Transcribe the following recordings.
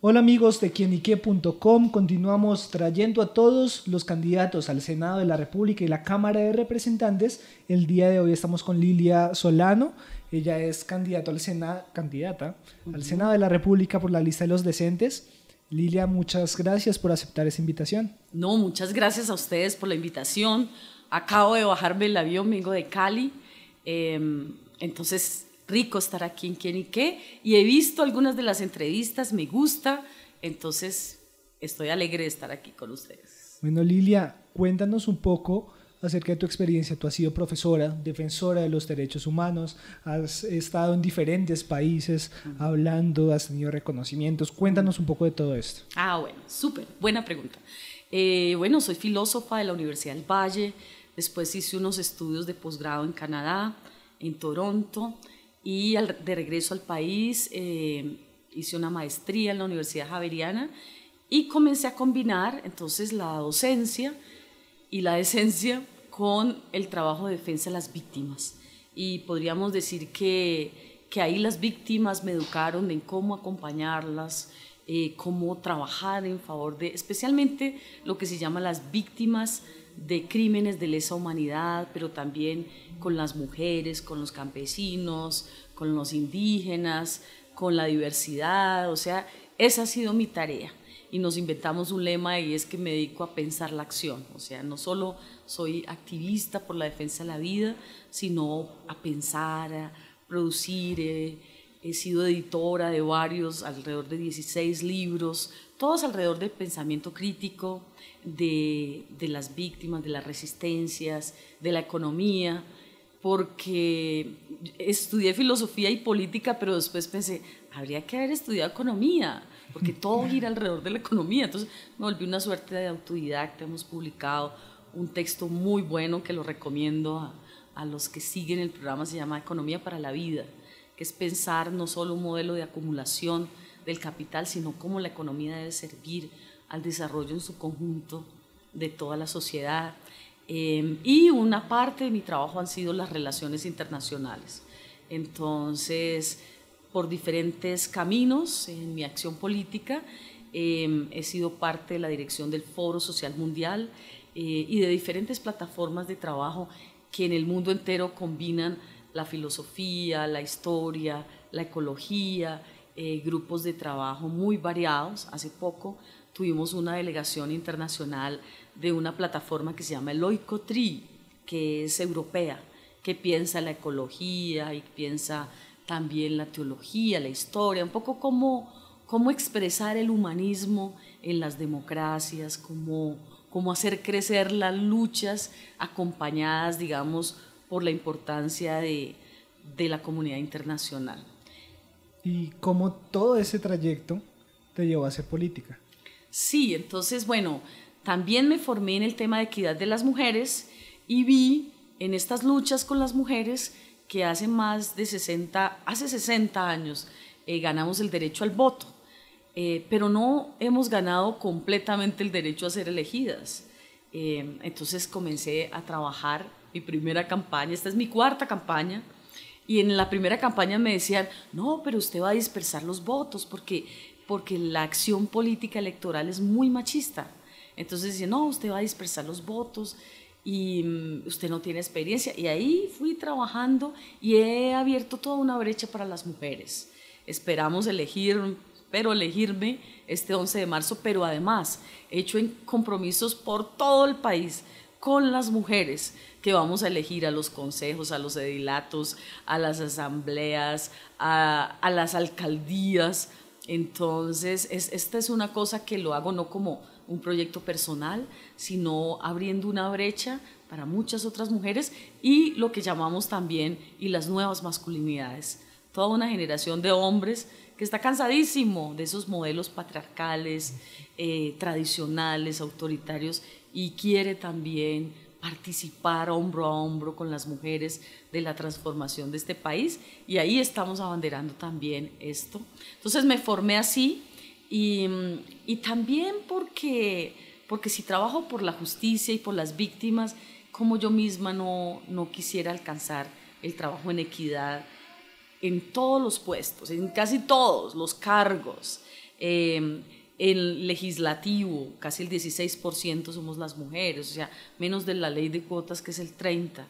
Hola amigos de quienique.com, continuamos trayendo a todos los candidatos al Senado de la República y la Cámara de Representantes. El día de hoy estamos con Lilia Solano, ella es candidata al Senado de la República por la lista de los decentes. Lilia, muchas gracias por aceptar esa invitación. No, muchas gracias a ustedes por la invitación. Acabo de bajarme el avión, vengo de Cali, entonces rico estar aquí en Quienique y he visto algunas de las entrevistas, me gusta, entonces estoy alegre de estar aquí con ustedes. Bueno, Lilia, cuéntanos un poco acerca de tu experiencia. Tú has sido profesora, defensora de los derechos humanos, has estado en diferentes países hablando, has tenido reconocimientos. Cuéntanos un poco de todo esto. Bueno, súper, buena pregunta. Bueno, soy filósofa de la Universidad del Valle, después hice unos estudios de posgrado en Canadá, en Toronto, y de regreso al país hice una maestría en la Universidad Javeriana y comencé a combinar entonces la docencia y la decencia con el trabajo de defensa de las víctimas. Y podríamos decir que ahí las víctimas me educaron en cómo acompañarlas, cómo trabajar en favor de, especialmente lo que se llama las víctimas de crímenes de lesa humanidad, pero también con las mujeres, con los campesinos, con los indígenas, con la diversidad. O sea, esa ha sido mi tarea. Y nos inventamos un lema y es que me dedico a pensar la acción. O sea, no solo soy activista por la defensa de la vida, sino a pensar, a producir. He sido editora de varios, alrededor de 16 libros, todos alrededor del pensamiento crítico, de las víctimas, de las resistencias, de la economía, porque estudié filosofía y política, pero después pensé, habría que haber estudiado economía, porque todo gira alrededor de la economía. Entonces me volví una suerte de autodidacta. Hemos publicado un texto muy bueno que lo recomiendo a los que siguen el programa, se llama Economía para la Vida, que es pensar no solo un modelo de acumulación del capital, sino cómo la economía debe servir al desarrollo en su conjunto de toda la sociedad. Y una parte de mi trabajo han sido las relaciones internacionales. Entonces, por diferentes caminos en mi acción política, he sido parte de la dirección del Foro Social Mundial y de diferentes plataformas de trabajo que en el mundo entero combinan la filosofía, la historia, la ecología, grupos de trabajo muy variados. Hace poco tuvimos una delegación internacional de una plataforma que se llama el Oikotri, que es europea, que piensa la ecología y piensa también la teología, la historia, un poco cómo expresar el humanismo en las democracias, cómo hacer crecer las luchas acompañadas, digamos, por la importancia de la comunidad internacional. ¿Y cómo todo ese trayecto te llevó a hacer política? Sí, entonces, bueno, también me formé en el tema de equidad de las mujeres y vi en estas luchas con las mujeres que hace 60 años ganamos el derecho al voto, pero no hemos ganado completamente el derecho a ser elegidas. Entonces comencé a trabajar mi primera campaña, esta es mi cuarta campaña, y en la primera campaña me decían, no, pero usted va a dispersar los votos porque la acción política electoral es muy machista. Entonces decían, no, usted va a dispersar los votos y usted no tiene experiencia. Y ahí fui trabajando y he abierto toda una brecha para las mujeres. Esperamos elegirme este 11 de marzo, pero además he hecho compromisos por todo el país con las mujeres que vamos a elegir a los consejos, a los edilatos, a las asambleas, a las alcaldías. Entonces, esta es una cosa que lo hago no como un proyecto personal, sino abriendo una brecha para muchas otras mujeres y lo que llamamos también y las nuevas masculinidades. Toda una generación de hombres que está cansadísimo de esos modelos patriarcales, tradicionales, autoritarios, y quiere también participar hombro a hombro con las mujeres de la transformación de este país, y ahí estamos abanderando también esto. Entonces me formé así y también porque si trabajo por la justicia y por las víctimas, como yo misma no quisiera alcanzar el trabajo en equidad en todos los puestos, en casi todos los cargos, El legislativo, casi el 16% somos las mujeres, o sea, menos de la ley de cuotas que es el 30%.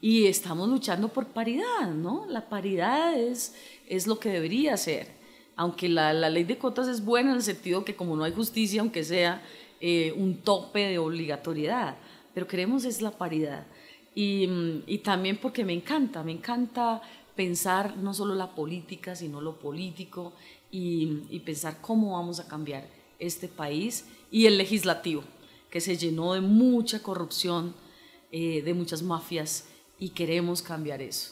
Y estamos luchando por paridad, ¿no? La paridad es lo que debería ser. Aunque la ley de cuotas es buena en el sentido que como no hay justicia, aunque sea un tope de obligatoriedad, pero queremos es la paridad. Y también porque me encanta pensar no solo la política, sino lo político y pensar cómo vamos a cambiar este país y el legislativo, que se llenó de mucha corrupción, de muchas mafias, y queremos cambiar eso.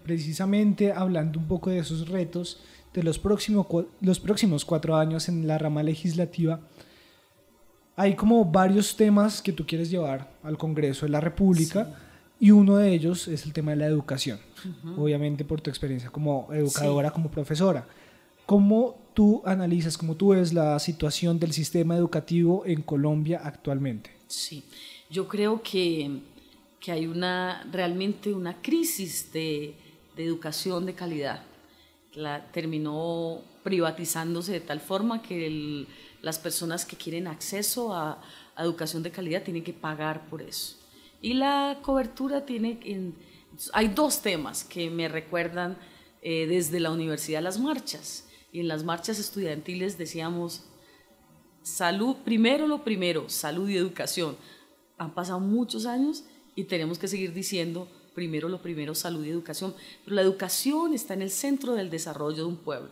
Precisamente hablando un poco de esos retos, de los próximos 4 años en la rama legislativa, hay como varios temas que tú quieres llevar al Congreso de la República, sí. Y uno de ellos es el tema de la educación, obviamente por tu experiencia como educadora, sí. Como profesora. ¿Cómo tú analizas, cómo tú ves la situación del sistema educativo en Colombia actualmente? Sí, yo creo que hay realmente una crisis de educación de calidad. Terminó privatizándose de tal forma que las personas que quieren acceso a educación de calidad tienen que pagar por eso. Y la cobertura hay 2 temas que me recuerdan desde la universidad, las marchas. Y en las marchas estudiantiles decíamos, salud, lo primero, salud y educación. Han pasado muchos años y tenemos que seguir diciendo, lo primero, salud y educación. Pero la educación está en el centro del desarrollo de un pueblo.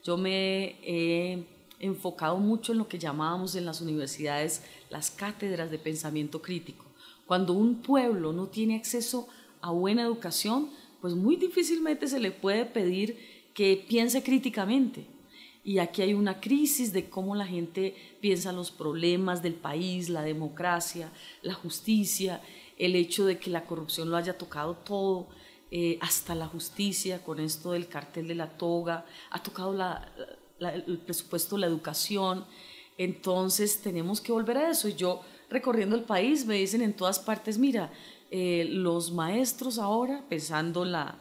Yo me he enfocado mucho en lo que llamábamos en las universidades las cátedras de pensamiento crítico. Cuando un pueblo no tiene acceso a buena educación, pues muy difícilmente se le puede pedir que piense críticamente. Y aquí hay una crisis de cómo la gente piensa los problemas del país, la democracia, la justicia, el hecho de que la corrupción lo haya tocado todo, hasta la justicia, con esto del cartel de la toga, ha tocado el presupuesto de la educación. Entonces tenemos que volver a eso. Y yo, recorriendo el país, me dicen en todas partes, mira, los maestros ahora, pensando la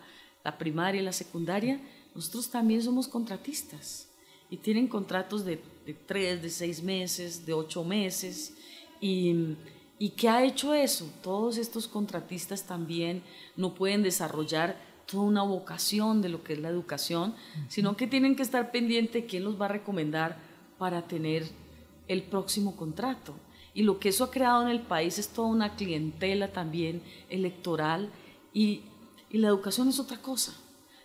primaria y la secundaria, nosotros también somos contratistas y tienen contratos de 3, de 6 meses, de 8 meses. ¿Y qué ha hecho eso? Todos estos contratistas también no pueden desarrollar toda una vocación de lo que es la educación, sino que tienen que estar pendientes de quién los va a recomendar para tener el próximo contrato. Y lo que eso ha creado en el país es toda una clientela también electoral, y la educación es otra cosa.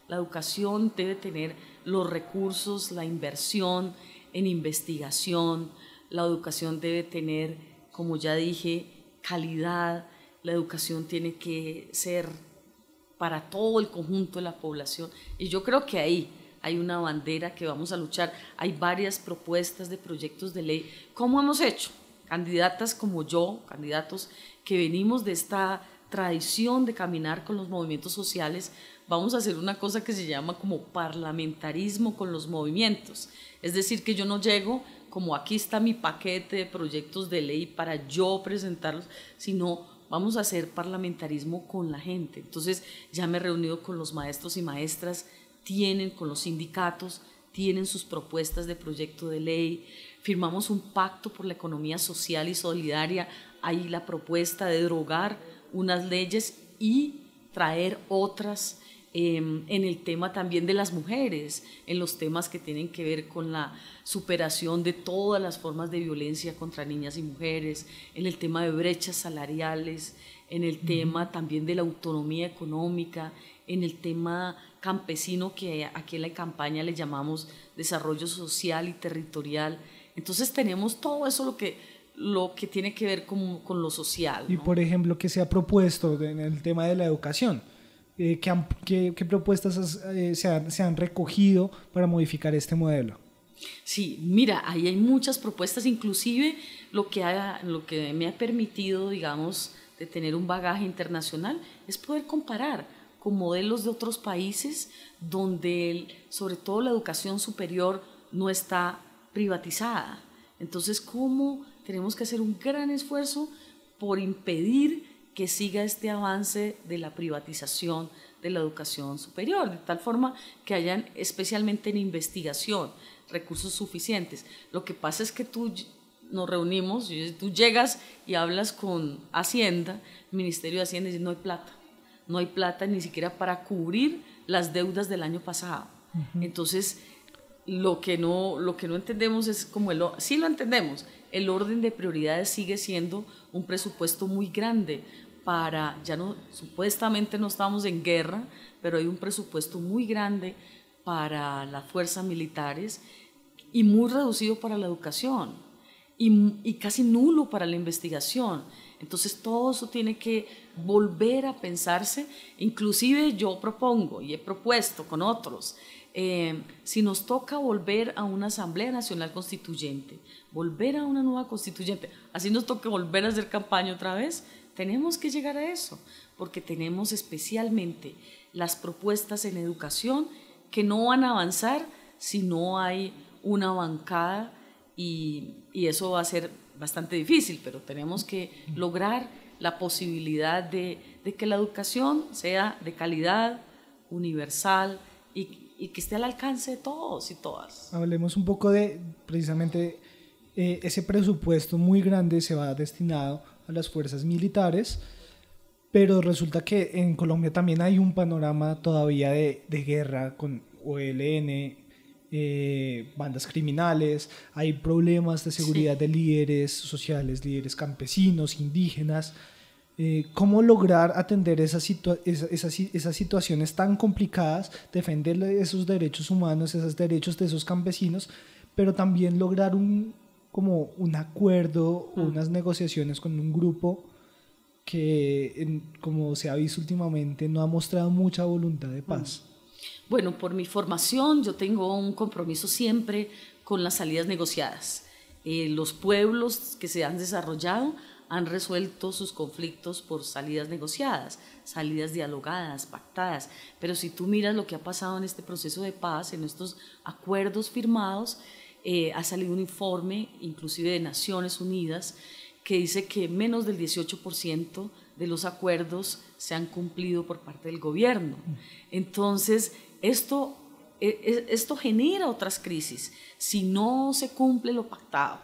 La educación debe tener los recursos, la inversión en investigación, la educación debe tener, como ya dije, calidad, la educación tiene que ser para todo el conjunto de la población. Y yo creo que ahí hay una bandera que vamos a luchar. Hay varias propuestas de proyectos de ley. ¿Cómo hemos hecho? Candidatas como yo, candidatos que venimos de esta tradición de caminar con los movimientos sociales, vamos a hacer una cosa que se llama como parlamentarismo con los movimientos. Es decir, que yo no llego como aquí está mi paquete de proyectos de ley para yo presentarlos, sino vamos a hacer parlamentarismo con la gente. Entonces ya me he reunido con los maestros y maestras, con los sindicatos, tienen sus propuestas de proyecto de ley, firmamos un pacto por la economía social y solidaria, hay la propuesta de derogar unas leyes y traer otras en el tema también de las mujeres, en los temas que tienen que ver con la superación de todas las formas de violencia contra niñas y mujeres, en el tema de brechas salariales, en el tema también de la autonomía económica, en el tema campesino que aquí en la campaña le llamamos desarrollo social y territorial. Entonces tenemos todo eso lo que tiene que ver con lo social, ¿no? Y por ejemplo, ¿qué se ha propuesto en el tema de la educación? ¿Qué propuestas se han recogido para modificar este modelo? Sí, mira, ahí hay muchas propuestas, inclusive lo que me ha permitido, digamos, de tener un bagaje internacional es poder comparar con modelos de otros países donde sobre todo la educación superior no está privatizada. Entonces, ¿cómo tenemos que hacer un gran esfuerzo por impedir que siga este avance de la privatización de la educación superior, de tal forma que hayan, especialmente en investigación, recursos suficientes. Lo que pasa es que nos reunimos, tú llegas y hablas con Hacienda, el Ministerio de Hacienda, y dices, no hay plata ni siquiera para cubrir las deudas del año pasado. Entonces, lo que no entendemos es sí lo entendemos, el orden de prioridades sigue siendo un presupuesto muy grande para, supuestamente no estamos en guerra, pero hay un presupuesto muy grande para las fuerzas militares y muy reducido para la educación y casi nulo para la investigación. Entonces todo eso tiene que volver a pensarse. Inclusive yo propongo y he propuesto con otros, si nos toca volver a una Asamblea Nacional Constituyente, volver a una nueva constituyente, así nos toca volver a hacer campaña otra vez, tenemos que llegar a eso, porque tenemos especialmente las propuestas en educación que no van a avanzar si no hay una bancada y eso va a ser bastante difícil, pero tenemos que lograr la posibilidad de que la educación sea de calidad, universal y que esté al alcance de todos y todas. Hablemos un poco de precisamente ese presupuesto muy grande se va destinado a las fuerzas militares, pero resulta que en Colombia también hay un panorama todavía de guerra con OLN, bandas criminales, hay problemas de seguridad de líderes sociales, líderes campesinos, indígenas. ¿Cómo lograr atender esas situaciones tan complicadas, defender esos derechos humanos, esos derechos de esos campesinos, pero también lograr un acuerdo, unas negociaciones con un grupo que, como se ha visto últimamente, no ha mostrado mucha voluntad de paz? Bueno, por mi formación yo tengo un compromiso siempre con las salidas negociadas. Los pueblos que se han desarrollado han resuelto sus conflictos por salidas negociadas, salidas dialogadas, pactadas. Pero si tú miras lo que ha pasado en este proceso de paz, en estos acuerdos firmados, ha salido un informe, inclusive de Naciones Unidas, que dice que menos del 18% de los acuerdos se han cumplido por parte del gobierno. Entonces, esto genera otras crisis si no se cumple lo pactado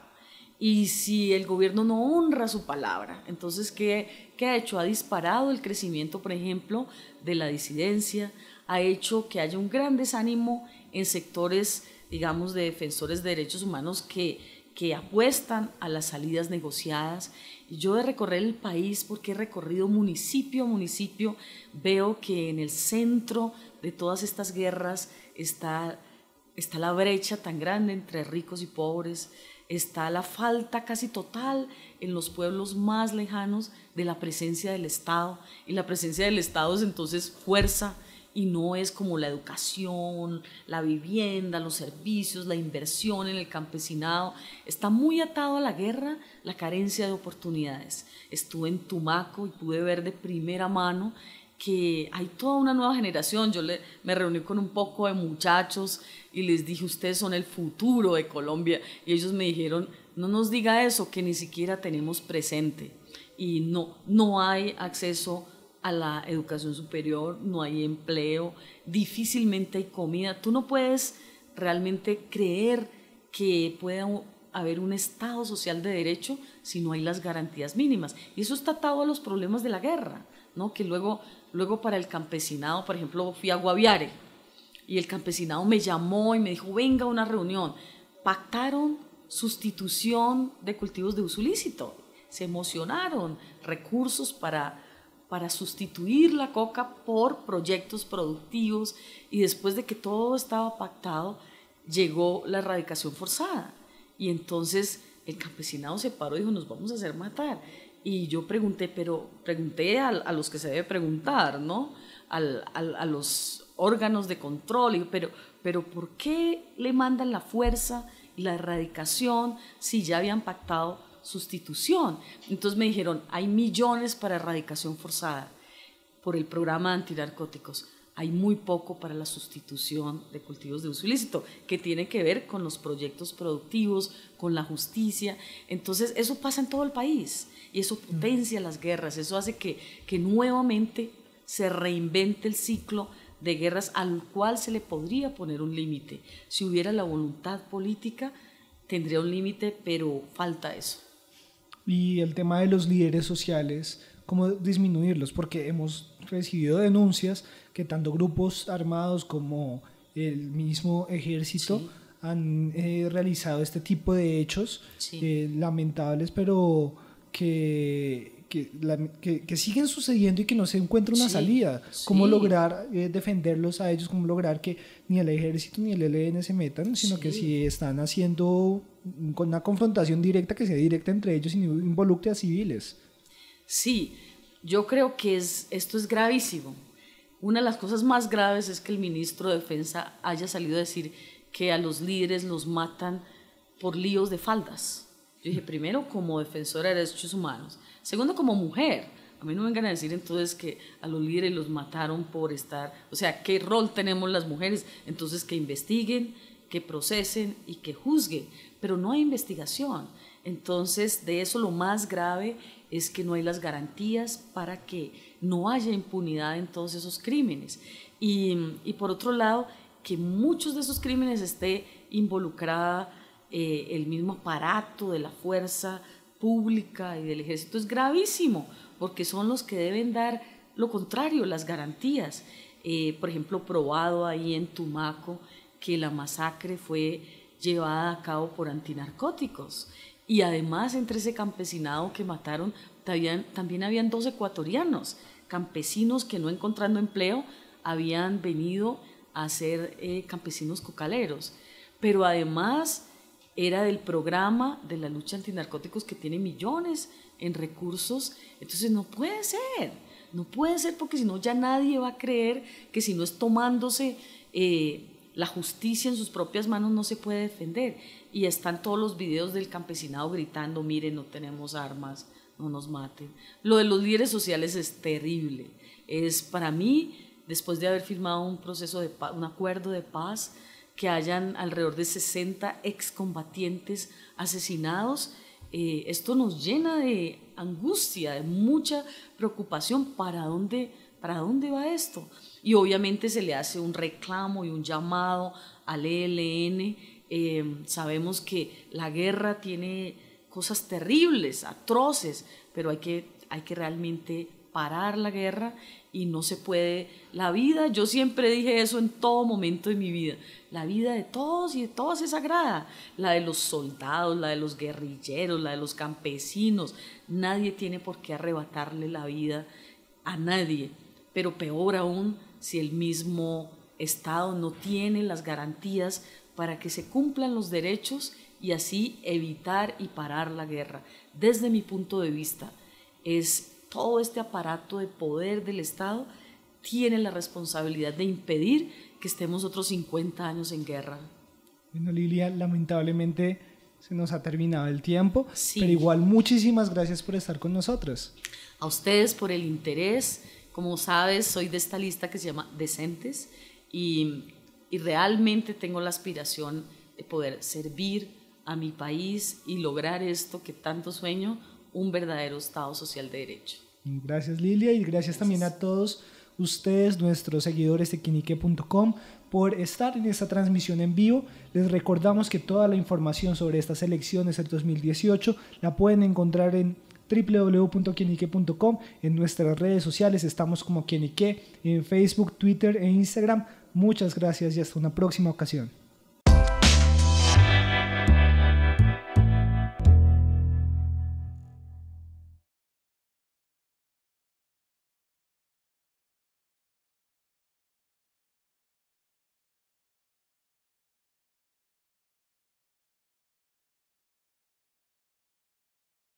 y si el gobierno no honra su palabra. Entonces, ¿qué ha hecho? Ha disparado el crecimiento, por ejemplo, de la disidencia, ha hecho que haya un gran desánimo en sectores, digamos, de defensores de derechos humanos que apuestan a las salidas negociadas. Y yo de recorrer el país, porque he recorrido municipio a municipio, veo que en el centro de todas estas guerras está la brecha tan grande entre ricos y pobres, está la falta casi total en los pueblos más lejanos de la presencia del Estado, y la presencia del Estado es entonces fuerza, y no es como la educación, la vivienda, los servicios, la inversión en el campesinado. Está muy atado a la guerra, la carencia de oportunidades. Estuve en Tumaco y pude ver de primera mano que hay toda una nueva generación. Yo me reuní con un poco de muchachos y les dije, ustedes son el futuro de Colombia. Y ellos me dijeron, no nos diga eso, que ni siquiera tenemos presente. Y no hay acceso a la educación superior, no hay empleo, difícilmente hay comida. Tú no puedes realmente creer que pueda haber un Estado social de derecho si no hay las garantías mínimas. Y eso está atado a los problemas de la guerra, ¿no? Que luego para el campesinado, por ejemplo, fui a Guaviare y el campesinado me llamó y me dijo, venga a una reunión. Pactaron sustitución de cultivos de uso ilícito, se emocionaron, recursos para sustituir la coca por proyectos productivos, y después de que todo estaba pactado, llegó la erradicación forzada. Y entonces el campesinado se paró y dijo, nos vamos a hacer matar. Y yo pregunté a los que se debe preguntar, ¿no? A los órganos de control, y digo, pero ¿por qué le mandan la fuerza y la erradicación si ya habían pactado sustitución? Entonces me dijeron, hay millones para erradicación forzada por el programa de antinarcóticos. hay muy poco para la sustitución de cultivos de uso ilícito, que tiene que ver con los proyectos productivos, con la justicia. Entonces eso pasa en todo el país y eso potencia las guerras, eso hace que nuevamente se reinvente el ciclo de guerras al cual se le podría poner un límite. Si hubiera la voluntad política, tendría un límite, pero falta eso. Y el tema de los líderes sociales, ¿cómo disminuirlos? Porque hemos recibido denuncias que tanto grupos armados como el mismo ejército sí. han realizado este tipo de hechos sí. Lamentables, pero que siguen sucediendo y que no se encuentra una sí, salida. ¿Cómo sí. lograr defenderlos a ellos? ¿Cómo lograr que ni el ejército ni el ELN se metan? Sino sí. que si están haciendo con una confrontación directa, que sea directa entre ellos y no involucre a civiles. Sí, yo creo que esto es gravísimo. Una de las cosas más graves es que el ministro de Defensa haya salido a decir que a los líderes los matan por líos de faldas. Yo dije, primero, como defensora de derechos humanos. Segundo, como mujer. A mí no vengan a decir entonces que a los líderes los mataron por estar... O sea, ¿qué rol tenemos las mujeres? Entonces, que investiguen, que procesen y que juzguen. Pero no hay investigación. Entonces, de eso lo más grave es que no hay las garantías para que no haya impunidad en todos esos crímenes. Y por otro lado, que muchos de esos crímenes esté involucrada el mismo aparato de la fuerza pública y del ejército es gravísimo, porque son los que deben dar lo contrario, las garantías. Por ejemplo, probado ahí en Tumaco que la masacre fue llevada a cabo por antinarcóticos. Y además, entre ese campesinado que mataron, también habían 2 ecuatorianos, campesinos que no encontrando empleo habían venido a ser campesinos cocaleros. Pero además era del programa de la lucha antinarcóticos que tiene millones en recursos. Entonces no puede ser porque si no ya nadie va a creer que si no es tomándose la justicia en sus propias manos no se puede defender. Y están todos los videos del campesinado gritando, miren, no tenemos armas, no nos maten. Lo de los líderes sociales es terrible. Es para mí, después de haber firmado un acuerdo de paz, que hayan alrededor de 60 excombatientes asesinados, esto nos llena de angustia, de mucha preocupación. ¿Para dónde va esto? Y obviamente se le hace un reclamo y un llamado al ELN. Sabemos que la guerra tiene cosas terribles, atroces, pero hay que realmente parar la guerra y no se puede. La vida, yo siempre dije eso en todo momento de mi vida, la vida de todos y de todas es sagrada, la de los soldados, la de los guerrilleros, la de los campesinos. Nadie tiene por qué arrebatarle la vida a nadie, pero peor aún si el mismo Estado no tiene las garantías para que se cumplan los derechos y así evitar y parar la guerra. Desde mi punto de vista, todo este aparato de poder del Estado tiene la responsabilidad de impedir que estemos otros 50 años en guerra. Bueno, Lilia, lamentablemente se nos ha terminado el tiempo, sí. Pero igual muchísimas gracias por estar con nosotros. A ustedes por el interés. Como sabes, soy de esta lista que se llama Decentes y realmente tengo la aspiración de poder servir a mi país y lograr esto que tanto sueño, un verdadero Estado social de derecho. Gracias, Lilia, y gracias también a todos ustedes, nuestros seguidores de quinique.com, por estar en esta transmisión en vivo. Les recordamos que toda la información sobre estas elecciones del 2018 la pueden encontrar en www.quinique.com. En nuestras redes sociales estamos como Quinique, en Facebook, Twitter e Instagram. Muchas gracias y hasta una próxima ocasión.